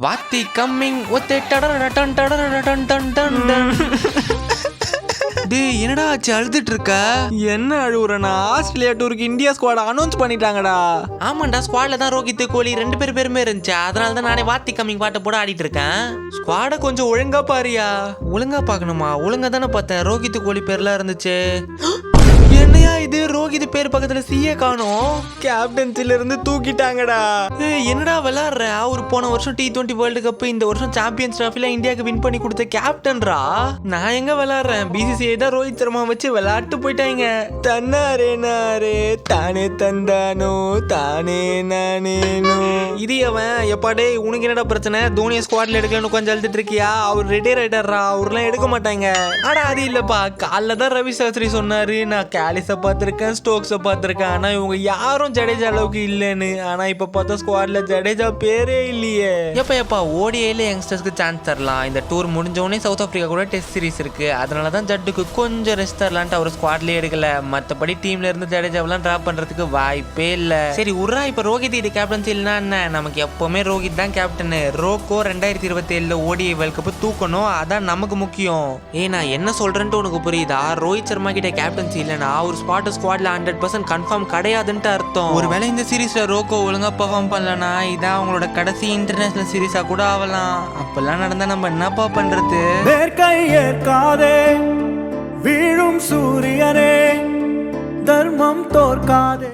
வாத்தி coming ஒத்தே டடரடன் டடரடன் done done done. டேய் என்னடா ஆச்சு, அழுதுட்டு இருக்க? என்ன அழுவுறனா? ஆஸ்திரேலியா டூருக்கு இந்தியா ஸ்குவாட் அனௌன்ஸ் பண்ணிட்டாங்கடா. ஆமாண்டா, ஸ்குவாட்ல தான் ரோஹித் கோலி 2 பேருமே இருந்துச்சு. அதனால தான் நானே வாத்தி கம்மிங் பாட்டை போட ஆடிட்டு இருக்கேன். ஸ்குவாட கொஞ்சம் ஒழுங்கா பாரியா. ஒழுங்கா பார்க்கணுமா? ஒழுங்கா தானே பார்த்தேன். ரோஹித் கோலி பேர்லாம் இருந்துச்சு. என்னையா இது, ரோஹித் பேர் பக்கத்துல சிஏ காணோம். கேப்டன்சில இருந்து தூக்கிட்டாங்கடா. என்னடா விளையாடுற? அவர் போன வருஷம் T20 வேர்ல்டு கப், இந்த வருஷம் சாம்பியன்ஸ் டிராஃபில இந்தியாவுக்கு வின் பண்ணி கொடுத்த கேப்டன்ரா. நான் எங்க விளையாடுறேன்? BCCI தான் ரோஹித் சர்மா வச்சு விளையாட்டு போயிட்டாங்க. தன்னாரே நாரே தானே தந்தானோ தானே நானேனோ. இது அவன் எப்பாடே உனக்கு என்னடா பிரச்சனை? தோனியை ஸ்குவாட்ல எடுக்கலன்னு கொஞ்சம் அழுதுட்டு இருக்கியா? அவர் ரிட்டையர் ஆயிட்டாரா, அவர்லாம் எடுக்க மாட்டாங்க. ஆனா அது இல்லப்பா, காலைல தான் ரவி சாஸ்திரி சொன்னாரு நான் கேலிஸை பார்த்துருக்கேன், ஸ்டோக்ஸை பார்த்துருக்கேன், ஆனா இவங்க யாரும் ஜடேஜா அளவுக்கு இல்லைன்னு. ஆனா இப்ப பார்த்தா ஸ்குவாட்ல ஜடேஜா பேரே இல்லையே. எப்பா ஓடிஐல யங்ஸ்டர்ஸ்க்கு சான்ஸ் தரலாம். இந்த டூர் முடிஞ்சோடனே சவுத் ஆப்பிரிக்கா கூட டெஸ்ட் சீரிஸ் இருக்கு. அதனாலதான் ஜட்டுக்கு கொஞ்சம் ரெஸ்ட் தரலான்ட்டு அவர் ஸ்குவாட்லயே எடுக்கல. மற்றபடி டீம்ல இருந்து ஜடேஜாவெல்லாம் டிராப் பண்றதுக்கு வாய்ப்பே இல்ல. சரி உர்ரா, இப்ப ரோஹித் இது கேப்டன்சி இல்லைன்னா என்ன? நமக்கு எப்பவுமே ரோஹித் தான் captain. Rocco 2027 ODI world cup தூக்கணும், அதான் நமக்கு முக்கியம். நான் என்ன சொல்றேன்ட்டு உனக்கு புரியுதா? ரோஹித் சர்மா கிட்ட கேப்டன்சி இல்லைன்னா ஒரு ஸ்குவாட்ல 100% கன்ஃபார்ம் கிடையாதுன்ட்டு அர்த்தம். ஒருவேளை இந்த சீரீஸ்ல ரோக்கோ ஒழுங்கா பெர்ஃபார்ம் பண்ணலனா இதான் அவங்களோட கடைசி இன்டர்நேஷனல் சீரீஸா கூட ஆகலாம். அப்பெல்லாம் நடந்தா நம்ம என்னப்பா பண்றது? ஏற்காதே வீழும் சூரியனே, தர்மம் தோற்காதே.